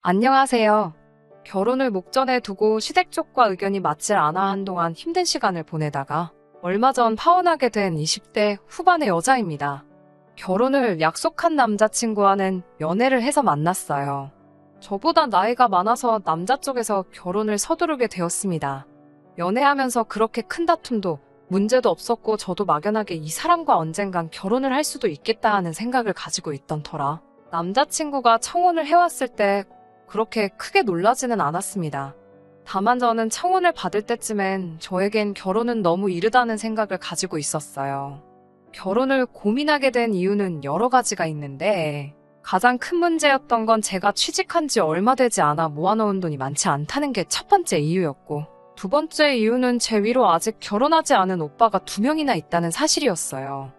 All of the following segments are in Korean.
안녕하세요. 결혼을 목전에 두고 시댁 쪽과 의견이 맞질 않아 한동안 힘든 시간을 보내다가 얼마 전 파혼하게 된 20대 후반의 여자입니다. 결혼을 약속한 남자친구와는 연애를 해서 만났어요. 저보다 나이가 많아서 남자 쪽에서 결혼을 서두르게 되었습니다. 연애하면서 그렇게 큰 다툼도 문제도 없었고 저도 막연하게 이 사람과 언젠간 결혼을 할 수도 있겠다 하는 생각을 가지고 있던 터라 남자친구가 청혼을 해왔을 때 그렇게 크게 놀라지는 않았습니다. 다만 저는 청혼을 받을 때쯤엔 저에겐 결혼은 너무 이르다는 생각을 가지고 있었어요. 결혼을 고민하게 된 이유는 여러 가지가 있는데 가장 큰 문제였던 건 제가 취직한 지 얼마 되지 않아 모아놓은 돈이 많지 않다는 게 첫 번째 이유였고, 두 번째 이유는 제 위로 아직 결혼하지 않은 오빠가 2명이나 있다는 사실이었어요.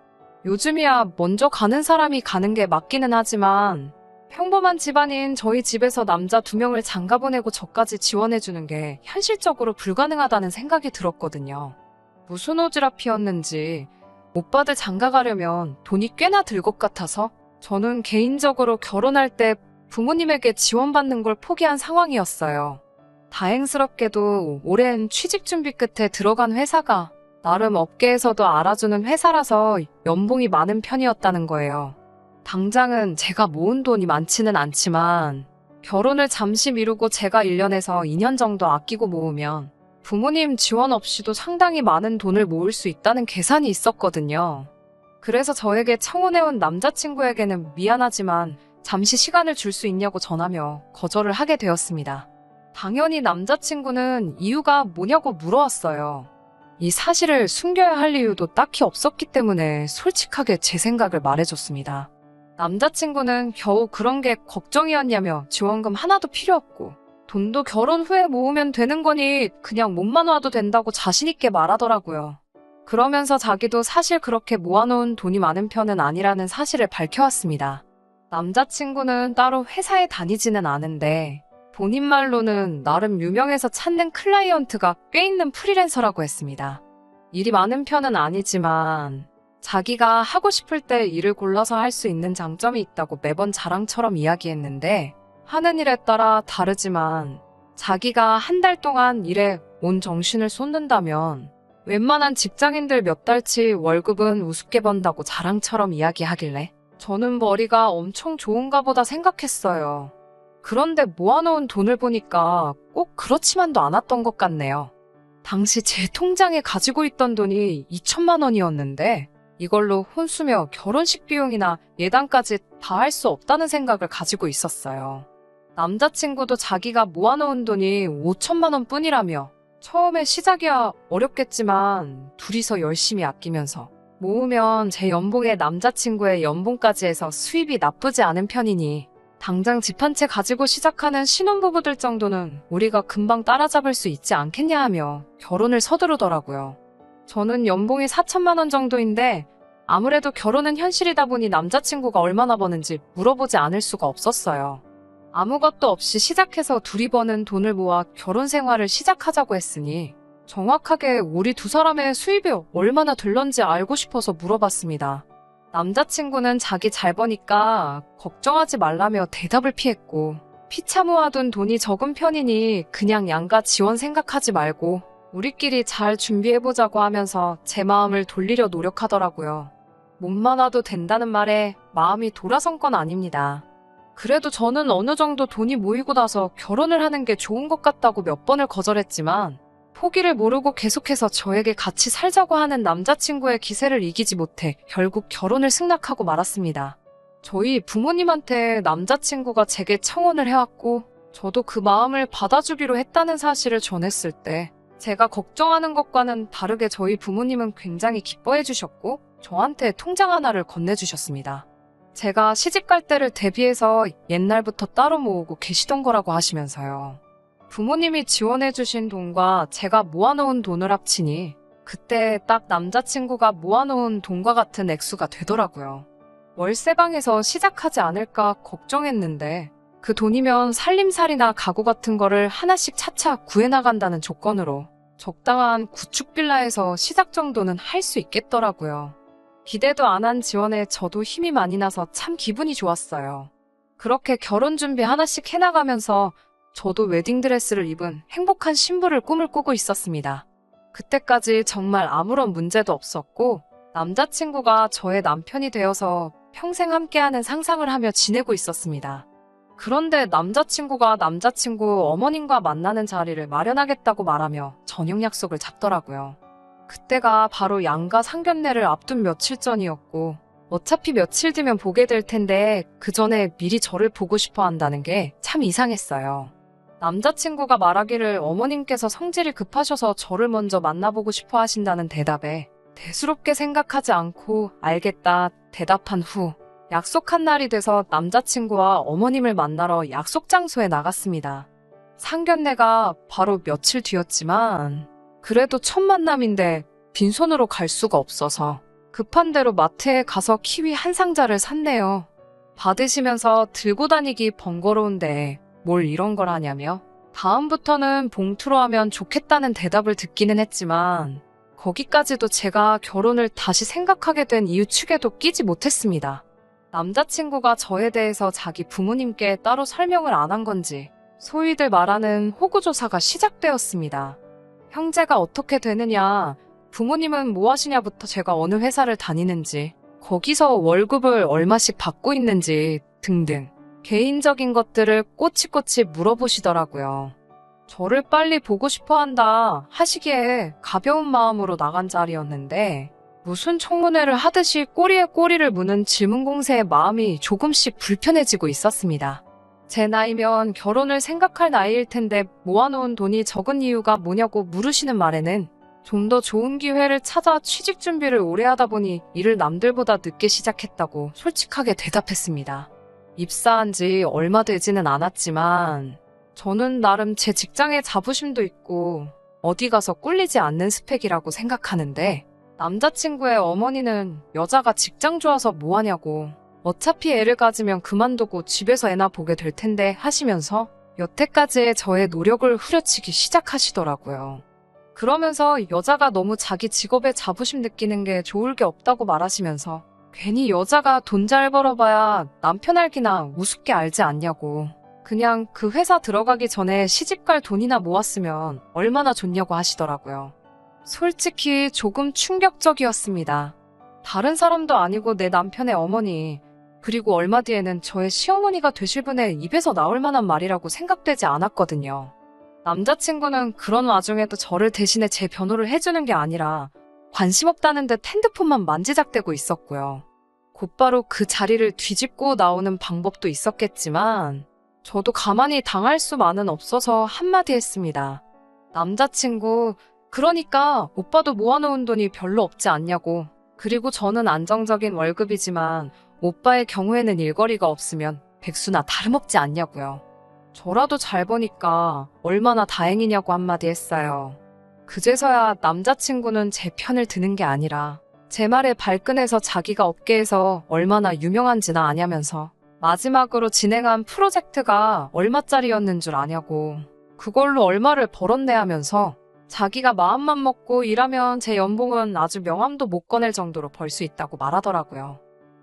요즘이야 먼저 가는 사람이 가는 게 맞기는 하지만 평범한 집안인 저희 집에서 남자 2명을 장가보내고 저까지 지원해주는 게 현실적으로 불가능하다는 생각이 들었거든요. 무슨 오지랖이었는지 오빠들 장가가려면 돈이 꽤나 들 것 같아서 저는 개인적으로 결혼할 때 부모님에게 지원받는 걸 포기한 상황이었어요. 다행스럽게도 오랜 취직 준비 끝에 들어간 회사가 나름 업계에서도 알아주는 회사라서 연봉이 많은 편이었다는 거예요. 당장은 제가 모은 돈이 많지는 않지만 결혼을 잠시 미루고 제가 1년에서 2년 정도 아끼고 모으면 부모님 지원 없이도 상당히 많은 돈을 모을 수 있다는 계산이 있었거든요. 그래서 저에게 청혼해온 남자친구에게는 미안하지만 잠시 시간을 줄 수 있냐고 전하며 거절을 하게 되었습니다. 당연히 남자친구는 이유가 뭐냐고 물어왔어요. 이 사실을 숨겨야 할 이유도 딱히 없었기 때문에 솔직하게 제 생각을 말해줬습니다. 남자친구는 겨우 그런 게 걱정이었냐며 지원금 하나도 필요 없고 돈도 결혼 후에 모으면 되는 거니 그냥 몸만 와도 된다고 자신있게 말하더라고요. 그러면서 자기도 사실 그렇게 모아놓은 돈이 많은 편은 아니라는 사실을 밝혀왔습니다. 남자친구는 따로 회사에 다니지는 않은데 본인 말로는 나름 유명해서 찾는 클라이언트가 꽤 있는 프리랜서라고 했습니다. 일이 많은 편은 아니지만 자기가 하고 싶을 때 일을 골라서 할 수 있는 장점이 있다고 매번 자랑처럼 이야기했는데 하는 일에 따라 다르지만 자기가 한 달 동안 일에 온 정신을 쏟는다면 웬만한 직장인들 몇 달치 월급은 우습게 번다고 자랑처럼 이야기하길래 저는 머리가 엄청 좋은가 보다 생각했어요. 그런데 모아놓은 돈을 보니까 꼭 그렇지만도 않았던 것 같네요. 당시 제 통장에 가지고 있던 돈이 2천만 원이었는데 이걸로 혼수며 결혼식 비용이나 예단까지 다 할 수 없다는 생각을 가지고 있었어요. 남자친구도 자기가 모아놓은 돈이 5천만 원 뿐이라며 처음에 시작이야 어렵겠지만 둘이서 열심히 아끼면서 모으면 제 연봉에 남자친구의 연봉까지 해서 수입이 나쁘지 않은 편이니 당장 집 한 채 가지고 시작하는 신혼부부들 정도는 우리가 금방 따라잡을 수 있지 않겠냐 하며 결혼을 서두르더라고요. 저는 연봉이 4천만 원 정도인데 아무래도 결혼은 현실이다 보니 남자친구가 얼마나 버는지 물어보지 않을 수가 없었어요. 아무것도 없이 시작해서 둘이 버는 돈을 모아 결혼 생활을 시작하자고 했으니 정확하게 우리 두 사람의 수입이 얼마나 들런지 알고 싶어서 물어봤습니다. 남자친구는 자기 잘 버니까 걱정하지 말라며 대답을 피했고 피차 모아둔 돈이 적은 편이니 그냥 양가 지원 생각하지 말고 우리끼리 잘 준비해보자고 하면서 제 마음을 돌리려 노력하더라고요. 몸만 와도 된다는 말에 마음이 돌아선 건 아닙니다. 그래도 저는 어느 정도 돈이 모이고 나서 결혼을 하는 게 좋은 것 같다고 몇 번을 거절했지만 포기를 모르고 계속해서 저에게 같이 살자고 하는 남자친구의 기세를 이기지 못해 결국 결혼을 승낙하고 말았습니다. 저희 부모님한테 남자친구가 제게 청혼을 해왔고 저도 그 마음을 받아주기로 했다는 사실을 전했을 때 제가 걱정하는 것과는 다르게 저희 부모님은 굉장히 기뻐해 주셨고 저한테 통장 하나를 건네주셨습니다. 제가 시집갈 때를 대비해서 옛날부터 따로 모으고 계시던 거라고 하시면서요. 부모님이 지원해주신 돈과 제가 모아놓은 돈을 합치니 그때 딱 남자친구가 모아놓은 돈과 같은 액수가 되더라고요. 월세방에서 시작하지 않을까 걱정했는데 그 돈이면 살림살이나 가구 같은 거를 하나씩 차차 구해나간다는 조건으로 적당한 구축빌라에서 시작 정도는 할 수 있겠더라고요. 기대도 안 한 지원에 저도 힘이 많이 나서 참 기분이 좋았어요. 그렇게 결혼 준비 하나씩 해나가면서 저도 웨딩드레스를 입은 행복한 신부를 꿈을 꾸고 있었습니다. 그때까지 정말 아무런 문제도 없었고 남자친구가 저의 남편이 되어서 평생 함께하는 상상을 하며 지내고 있었습니다. 그런데 남자친구가 남자친구 어머님과 만나는 자리를 마련하겠다고 말하며 저녁 약속을 잡더라고요. 그때가 바로 양가 상견례를 앞둔 며칠 전이었고 어차피 며칠 뒤면 보게 될 텐데 그 전에 미리 저를 보고 싶어 한다는 게 참 이상했어요. 남자친구가 말하기를 어머님께서 성질이 급하셔서 저를 먼저 만나보고 싶어 하신다는 대답에 대수롭게 생각하지 않고 알겠다 대답한 후 약속한 날이 돼서 남자친구와 어머님을 만나러 약속 장소에 나갔습니다. 상견례가 바로 며칠 뒤였지만 그래도 첫 만남인데 빈손으로 갈 수가 없어서 급한 대로 마트에 가서 키위 한 상자를 샀네요. 받으시면서 들고 다니기 번거로운데 뭘 이런 걸 하냐며 다음부터는 봉투로 하면 좋겠다는 대답을 듣기는 했지만 거기까지도 제가 결혼을 다시 생각하게 된 이유 축에도 끼지 못했습니다. 남자친구가 저에 대해서 자기 부모님께 따로 설명을 안 한 건지 소위들 말하는 호구조사가 시작되었습니다. 형제가 어떻게 되느냐, 부모님은 뭐 하시냐부터 제가 어느 회사를 다니는지, 거기서 월급을 얼마씩 받고 있는지 등등 개인적인 것들을 꼬치꼬치 물어보시더라고요. 저를 빨리 보고 싶어 한다 하시기에 가벼운 마음으로 나간 자리였는데 무슨 청문회를 하듯이 꼬리에 꼬리를 무는 질문 공세에 마음이 조금씩 불편해지고 있었습니다. 제 나이면 결혼을 생각할 나이일 텐데 모아놓은 돈이 적은 이유가 뭐냐고 물으시는 말에는 좀 더 좋은 기회를 찾아 취직 준비를 오래 하다 보니 일을 남들보다 늦게 시작했다고 솔직하게 대답했습니다. 입사한 지 얼마 되지는 않았지만 저는 나름 제 직장에 자부심도 있고 어디 가서 꿀리지 않는 스펙이라고 생각하는데 남자친구의 어머니는 여자가 직장 좋아서 뭐하냐고 어차피 애를 가지면 그만두고 집에서 애나 보게 될 텐데 하시면서 여태까지의 저의 노력을 후려치기 시작하시더라고요. 그러면서 여자가 너무 자기 직업에 자부심 느끼는 게 좋을 게 없다고 말하시면서 괜히 여자가 돈 잘 벌어봐야 남편 알기나 우습게 알지 않냐고 그냥 그 회사 들어가기 전에 시집갈 돈이나 모았으면 얼마나 좋냐고 하시더라고요. 솔직히 조금 충격적이었습니다. 다른 사람도 아니고 내 남편의 어머니, 그리고 얼마 뒤에는 저의 시어머니가 되실 분의 입에서 나올 만한 말이라고 생각되지 않았거든요. 남자친구는 그런 와중에도 저를 대신해 제 변호를 해주는 게 아니라 관심 없다는 듯 핸드폰만 만지작대고 있었고요. 곧바로 그 자리를 뒤집고 나오는 방법도 있었겠지만 저도 가만히 당할 수만은 없어서 한마디 했습니다. 남자친구, 그러니까 오빠도 모아놓은 돈이 별로 없지 않냐고. 그리고 저는 안정적인 월급이지만 오빠의 경우에는 일거리가 없으면 백수나 다름없지 않냐고요. 저라도 잘 버니까 얼마나 다행이냐고 한마디 했어요. 그제서야 남자친구는 제 편을 드는 게 아니라 제 말에 발끈해서 자기가 업계에서 얼마나 유명한지나 아냐면서 마지막으로 진행한 프로젝트가 얼마짜리였는 줄 아냐고 그걸로 얼마를 벌었네 하면서 자기가 마음만 먹고 일하면 제 연봉은 아주 명함도 못 꺼낼 정도로 벌 수 있다고 말하더라고요.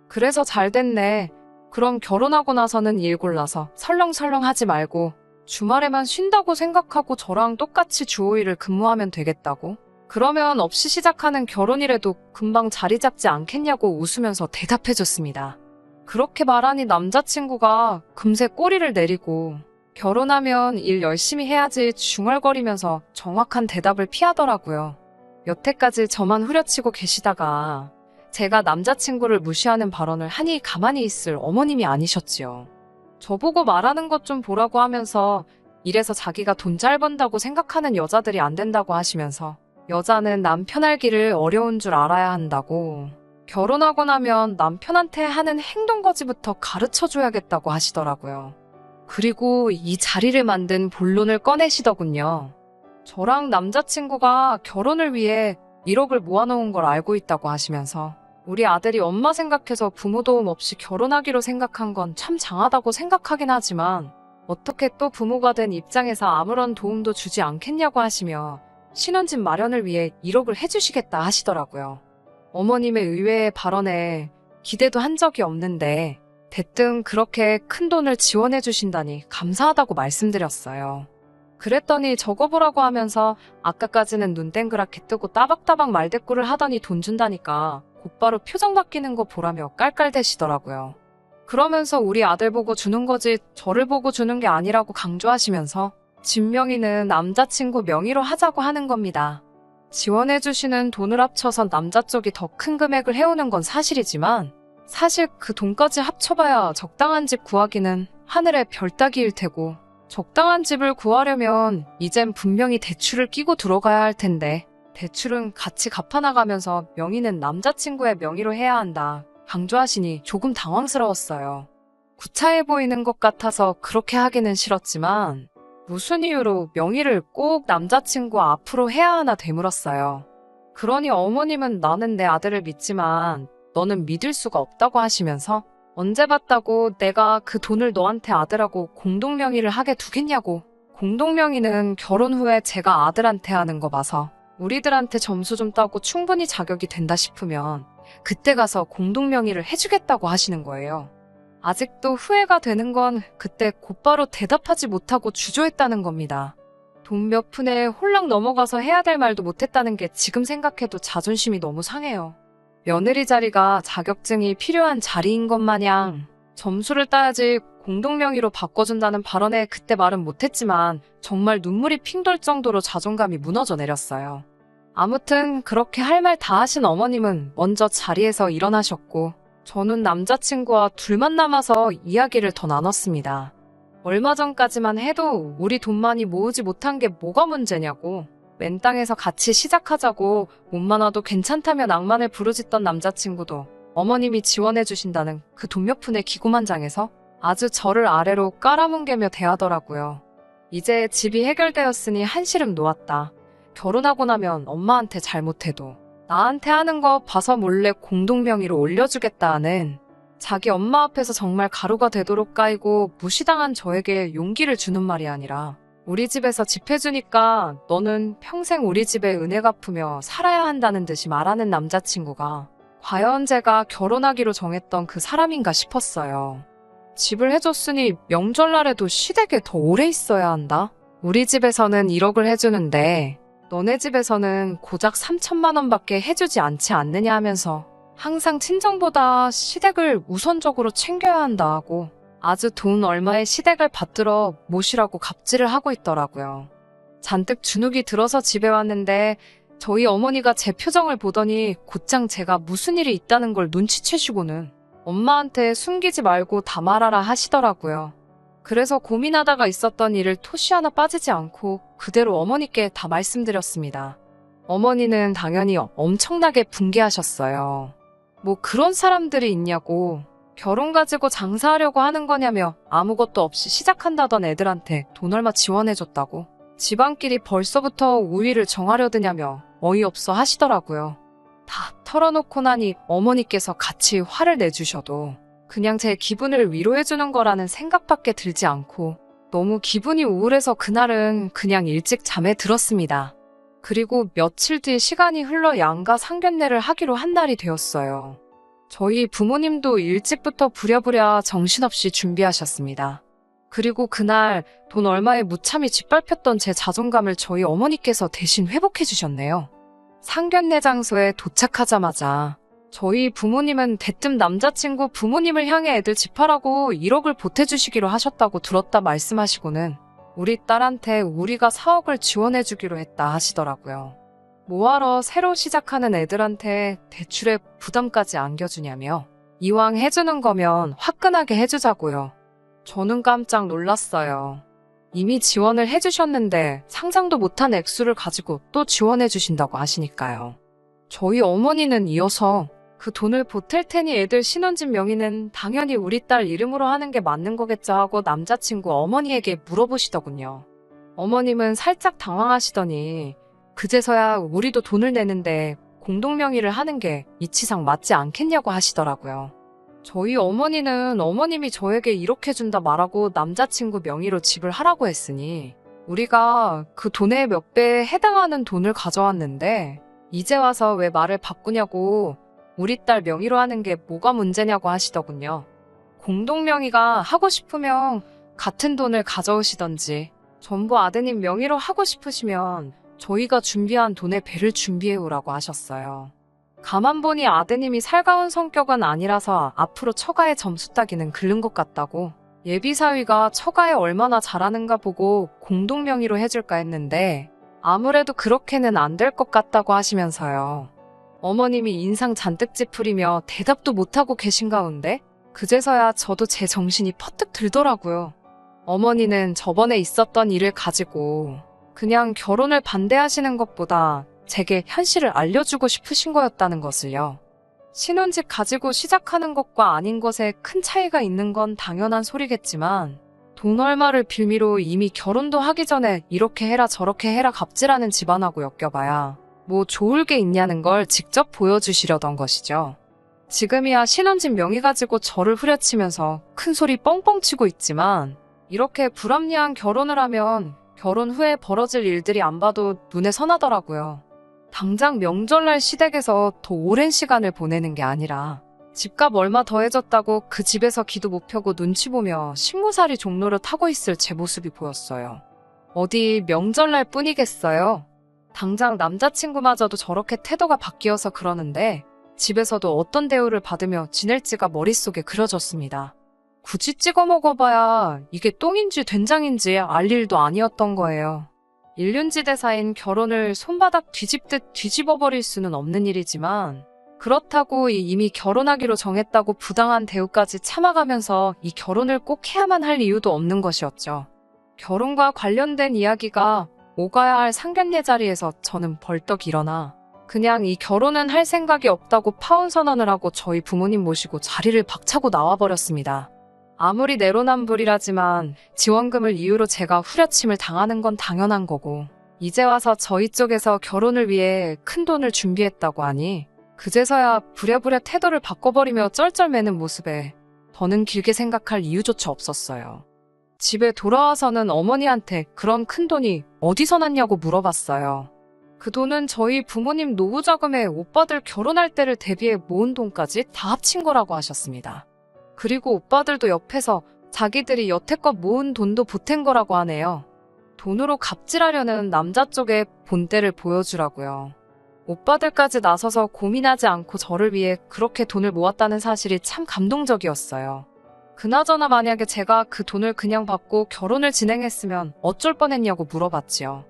그래서 잘 됐네. 그럼 결혼하고 나서는 일 골라서 설렁설렁 하지 말고 주말에만 쉰다고 생각하고 저랑 똑같이 주 5일을 근무하면 되겠다고? 그러면 없이 시작하는 결혼이라도 금방 자리 잡지 않겠냐고 웃으면서 대답해줬습니다. 그렇게 말하니 남자친구가 금세 꼬리를 내리고 결혼하면 일 열심히 해야지 중얼거리면서 정확한 대답을 피하더라고요. 여태까지 저만 후려치고 계시다가 제가 남자친구를 무시하는 발언을 하니 가만히 있을 어머님이 아니셨지요. 저보고 말하는 것 좀 보라고 하면서 이래서 자기가 돈 잘 번다고 생각하는 여자들이 안 된다고 하시면서 여자는 남편 알기를 어려운 줄 알아야 한다고 결혼하고 나면 남편한테 하는 행동거지부터 가르쳐줘야겠다고 하시더라고요. 그리고 이 자리를 만든 본론을 꺼내시더군요. 저랑 남자친구가 결혼을 위해 1억을 모아놓은 걸 알고 있다고 하시면서 우리 아들이 엄마 생각해서 부모 도움 없이 결혼하기로 생각한 건 참 장하다고 생각하긴 하지만 어떻게 또 부모가 된 입장에서 아무런 도움도 주지 않겠냐고 하시며 신혼집 마련을 위해 1억을 해주시겠다 하시더라고요. 어머님의 의외의 발언에 기대도 한 적이 없는데 대뜸 그렇게 큰 돈을 지원해 주신다니 감사하다고 말씀드렸어요. 그랬더니 적어보라고 하면서 아까까지는 눈 땡그랗게 뜨고 따박따박 말대꾸를 하더니 돈 준다니까 곧바로 표정 바뀌는 거 보라며 깔깔대시더라고요. 그러면서 우리 아들 보고 주는 거지 저를 보고 주는 게 아니라고 강조하시면서 집 명의는 남자친구 명의로 하자고 하는 겁니다. 지원해주시는 돈을 합쳐서 남자 쪽이 더 큰 금액을 해오는 건 사실이지만 사실 그 돈까지 합쳐봐야 적당한 집 구하기는 하늘의 별 따기일 테고 적당한 집을 구하려면 이젠 분명히 대출을 끼고 들어가야 할 텐데 대출은 같이 갚아나가면서 명의는 남자친구의 명의로 해야 한다 강조하시니 조금 당황스러웠어요. 구차해 보이는 것 같아서 그렇게 하기는 싫었지만 무슨 이유로 명의를 꼭 남자친구 앞으로 해야 하나 되물었어요. 그러니 어머님은 나는 내 아들을 믿지만 너는 믿을 수가 없다고 하시면서 언제 봤다고 내가 그 돈을 너한테 아들하고 공동명의를 하게 두겠냐고. 공동명의는 결혼 후에 제가 아들한테 하는 거 봐서 우리들한테 점수 좀 따고 충분히 자격이 된다 싶으면 그때 가서 공동명의를 해주겠다고 하시는 거예요. 아직도 후회가 되는 건 그때 곧바로 대답하지 못하고 주저했다는 겁니다. 돈 몇 푼에 홀랑 넘어가서 해야 될 말도 못했다는 게 지금 생각해도 자존심이 너무 상해요. 며느리 자리가 자격증이 필요한 자리인 것 마냥 점수를 따야지 공동명의로 바꿔준다는 발언에 그때 말은 못했지만 정말 눈물이 핑 돌 정도로 자존감이 무너져 내렸어요. 아무튼 그렇게 할 말 다 하신 어머님은 먼저 자리에서 일어나셨고 저는 남자친구와 둘만 남아서 이야기를 더 나눴습니다. 얼마 전까지만 해도 우리 돈 많이 모으지 못한 게 뭐가 문제냐고 맨 땅에서 같이 시작하자고 몸만 와도 괜찮다며 낭만을 부르짖던 남자친구도 어머님이 지원해 주신다는 그 돈 몇 푼의 기고만장해서 아주 저를 아래로 깔아뭉개며 대하더라고요. 이제 집이 해결되었으니 한시름 놓았다. 결혼하고 나면 엄마한테 잘못해도 나한테 하는 거 봐서 몰래 공동명의로 올려주겠다는 자기 엄마 앞에서 정말 가루가 되도록 까이고 무시당한 저에게 용기를 주는 말이 아니라 우리 집에서 집 해주니까 너는 평생 우리 집에 은혜 갚으며 살아야 한다는 듯이 말하는 남자친구가 과연 제가 결혼하기로 정했던 그 사람인가 싶었어요. 집을 해줬으니 명절날에도 시댁에 더 오래 있어야 한다? 우리 집에서는 1억을 해주는데 너네 집에서는 고작 3천만 원밖에 해주지 않지 않느냐 하면서 항상 친정보다 시댁을 우선적으로 챙겨야 한다 하고 아주 돈 얼마의 시댁을 받들어 모시라고 갑질을 하고 있더라고요. 잔뜩 주눅이 들어서 집에 왔는데 저희 어머니가 제 표정을 보더니 곧장 제가 무슨 일이 있다는 걸 눈치채시고는 엄마한테 숨기지 말고 다 말하라 하시더라고요. 그래서 고민하다가 있었던 일을 토시 하나 빠지지 않고 그대로 어머니께 다 말씀드렸습니다. 어머니는 당연히 엄청나게 분개하셨어요. 뭐 그런 사람들이 있냐고, 결혼 가지고 장사하려고 하는 거냐며 아무것도 없이 시작한다던 애들한테 돈 얼마 지원해줬다고 집안끼리 벌써부터 우위를 정하려드냐며 어이없어 하시더라고요. 다 털어놓고 나니 어머니께서 같이 화를 내주셔도 그냥 제 기분을 위로해주는 거라는 생각밖에 들지 않고 너무 기분이 우울해서 그날은 그냥 일찍 잠에 들었습니다. 그리고 며칠 뒤 시간이 흘러 양가 상견례를 하기로 한 날이 되었어요. 저희 부모님도 일찍부터 부랴부랴 정신없이 준비하셨습니다. 그리고 그날 돈 얼마에 무참히 짓밟혔던 제 자존감을 저희 어머니께서 대신 회복해 주셨네요. 상견례 장소에 도착하자마자 저희 부모님은 대뜸 남자친구 부모님을 향해 애들 집하라고 1억을 보태주시기로 하셨다고 들었다 말씀하시고는 우리 딸한테 우리가 4억을 지원해주기로 했다 하시더라고요. 뭐하러 새로 시작하는 애들한테 대출에 부담까지 안겨주냐며 이왕 해주는 거면 화끈하게 해주자고요. 저는 깜짝 놀랐어요. 이미 지원을 해주셨는데 상상도 못한 액수를 가지고 또 지원해주신다고 하시니까요. 저희 어머니는 이어서 그 돈을 보탤 테니 애들 신혼집 명의는 당연히 우리 딸 이름으로 하는 게 맞는 거겠죠 하고 남자친구 어머니에게 물어보시더군요. 어머님은 살짝 당황하시더니 그제서야 우리도 돈을 내는데 공동명의를 하는 게 이치상 맞지 않겠냐고 하시더라고요. 저희 어머니는 어머님이 저에게 이렇게 준다 말하고 남자친구 명의로 집을 하라고 했으니 우리가 그 돈의 몇 배에 해당하는 돈을 가져왔는데 이제 와서 왜 말을 바꾸냐고 우리 딸 명의로 하는 게 뭐가 문제냐고 하시더군요. 공동명의가 하고 싶으면 같은 돈을 가져오시던지 전부 아드님 명의로 하고 싶으시면 저희가 준비한 돈의 배를 준비해오라고 하셨어요. 가만 보니 아드님이 살가운 성격은 아니라서 앞으로 처가의 점수 따기는 글른 것 같다고 예비사위가 처가에 얼마나 잘하는가 보고 공동명의로 해줄까 했는데 아무래도 그렇게는 안 될 것 같다고 하시면서요. 어머님이 인상 잔뜩 찌푸리며 대답도 못하고 계신 가운데 그제서야 저도 제 정신이 퍼뜩 들더라고요. 어머니는 저번에 있었던 일을 가지고 그냥 결혼을 반대하시는 것보다 제게 현실을 알려주고 싶으신 거였다는 것을요. 신혼집 가지고 시작하는 것과 아닌 것에 큰 차이가 있는 건 당연한 소리겠지만 돈 얼마를 빌미로 이미 결혼도 하기 전에 이렇게 해라 저렇게 해라 갑질하는 집안하고 엮여봐야 뭐 좋을 게 있냐는 걸 직접 보여주시려던 것이죠. 지금이야 신혼집 명의 가지고 저를 후려치면서 큰 소리 뻥뻥 치고 있지만 이렇게 불합리한 결혼을 하면 결혼 후에 벌어질 일들이 안 봐도 눈에 선하더라고요. 당장 명절날 시댁에서 더 오랜 시간을 보내는 게 아니라 집값 얼마 더해졌다고 그 집에서 기도 못 펴고 눈치 보며 식모살이 종로를 타고 있을 제 모습이 보였어요. 어디 명절날 뿐이겠어요. 당장 남자친구마저도 저렇게 태도가 바뀌어서 그러는데 집에서도 어떤 대우를 받으며 지낼지가 머릿속에 그려졌습니다. 굳이 찍어 먹어봐야 이게 똥인지 된장인지 알 일도 아니었던 거예요. 일륜지대사인 결혼을 손바닥 뒤집듯 뒤집어버릴 수는 없는 일이지만 그렇다고 이미 결혼하기로 정했다고 부당한 대우까지 참아가면서 이 결혼을 꼭 해야만 할 이유도 없는 것이었죠. 결혼과 관련된 이야기가 오가야 할 상견례 자리에서 저는 벌떡 일어나 그냥 이 결혼은 할 생각이 없다고 파혼 선언을 하고 저희 부모님 모시고 자리를 박차고 나와버렸습니다. 아무리 내로남불이라지만 지원금을 이유로 제가 후려침을 당하는 건 당연한 거고 이제 와서 저희 쪽에서 결혼을 위해 큰 돈을 준비했다고 하니 그제서야 부랴부랴 태도를 바꿔버리며 쩔쩔매는 모습에 더는 길게 생각할 이유조차 없었어요. 집에 돌아와서는 어머니한테 그런 큰 돈이 어디서 났냐고 물어봤어요. 그 돈은 저희 부모님 노후 자금에 오빠들 결혼할 때를 대비해 모은 돈까지 다 합친 거라고 하셨습니다. 그리고 오빠들도 옆에서 자기들이 여태껏 모은 돈도 보탠 거라고 하네요. 돈으로 갑질하려는 남자 쪽의 본때를 보여주라고요. 오빠들까지 나서서 고민하지 않고 저를 위해 그렇게 돈을 모았다는 사실이 참 감동적이었어요. 그나저나 만약에 제가 그 돈을 그냥 받고 결혼을 진행했으면 어쩔 뻔했냐고 물어봤지요.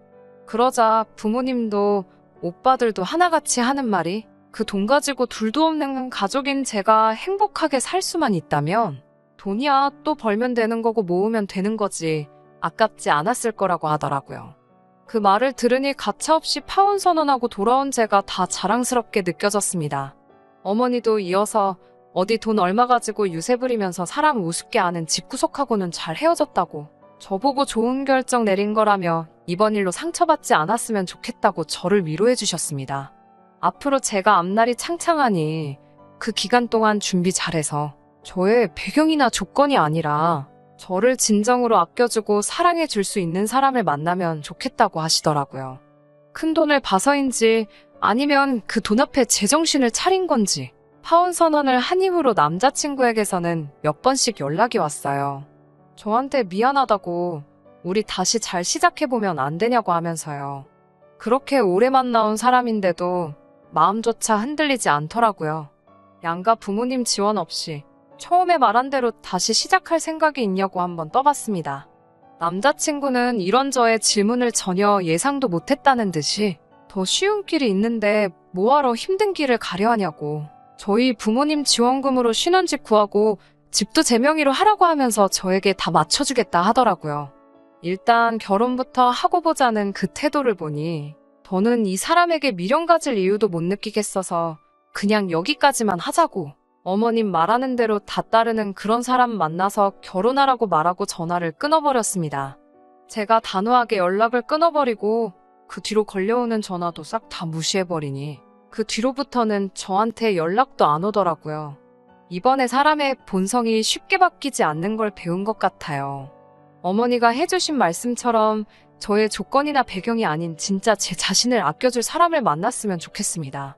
그러자 부모님도 오빠들도 하나같이 하는 말이 그 돈 가지고 둘도 없는 가족인 제가 행복하게 살 수만 있다면 돈이야 또 벌면 되는 거고 모으면 되는 거지 아깝지 않았을 거라고 하더라고요. 그 말을 들으니 가차없이 파혼 선언하고 돌아온 제가 다 자랑스럽게 느껴졌습니다. 어머니도 이어서 어디 돈 얼마 가지고 유세 부리면서 사람 우습게 아는 집구석하고는 잘 헤어졌다고 저보고 좋은 결정 내린 거라며 이번 일로 상처받지 않았으면 좋겠다고 저를 위로해 주셨습니다. 앞으로 제가 앞날이 창창하니 그 기간 동안 준비 잘해서 저의 배경이나 조건이 아니라 저를 진정으로 아껴주고 사랑해 줄 수 있는 사람을 만나면 좋겠다고 하시더라고요. 큰 돈을 봐서인지 아니면 그 돈 앞에 제정신을 차린 건지 파혼 선언을 한 이후로 남자친구에게서는 몇 번씩 연락이 왔어요. 저한테 미안하다고 우리 다시 잘 시작해보면 안 되냐고 하면서요. 그렇게 오래 만나온 사람인데도 마음조차 흔들리지 않더라고요. 양가 부모님 지원 없이 처음에 말한 대로 다시 시작할 생각이 있냐고 한번 떠봤습니다. 남자친구는 이런 저의 질문을 전혀 예상도 못했다는 듯이 더 쉬운 길이 있는데 뭐하러 힘든 길을 가려 하냐고 저희 부모님 지원금으로 신혼집 구하고 집도 제 명의로 하라고 하면서 저에게 다 맞춰주겠다 하더라고요. 일단 결혼부터 하고 보자는 그 태도를 보니 저는 이 사람에게 미련 가질 이유도 못 느끼겠어서 그냥 여기까지만 하자고 어머님 말하는 대로 다 따르는 그런 사람 만나서 결혼하라고 말하고 전화를 끊어버렸습니다. 제가 단호하게 연락을 끊어버리고 그 뒤로 걸려오는 전화도 싹 다 무시해버리니 그 뒤로부터는 저한테 연락도 안 오더라고요. 이번에 사람의 본성이 쉽게 바뀌지 않는 걸 배운 것 같아요. 어머니가 해주신 말씀처럼 저의 조건이나 배경이 아닌 진짜 제 자신을 아껴줄 사람을 만났으면 좋겠습니다.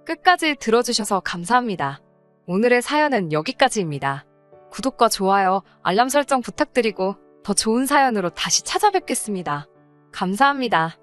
끝까지 들어주셔서 감사합니다. 오늘의 사연은 여기까지입니다. 구독과 좋아요, 알람 설정 부탁드리고 더 좋은 사연으로 다시 찾아뵙겠습니다. 감사합니다.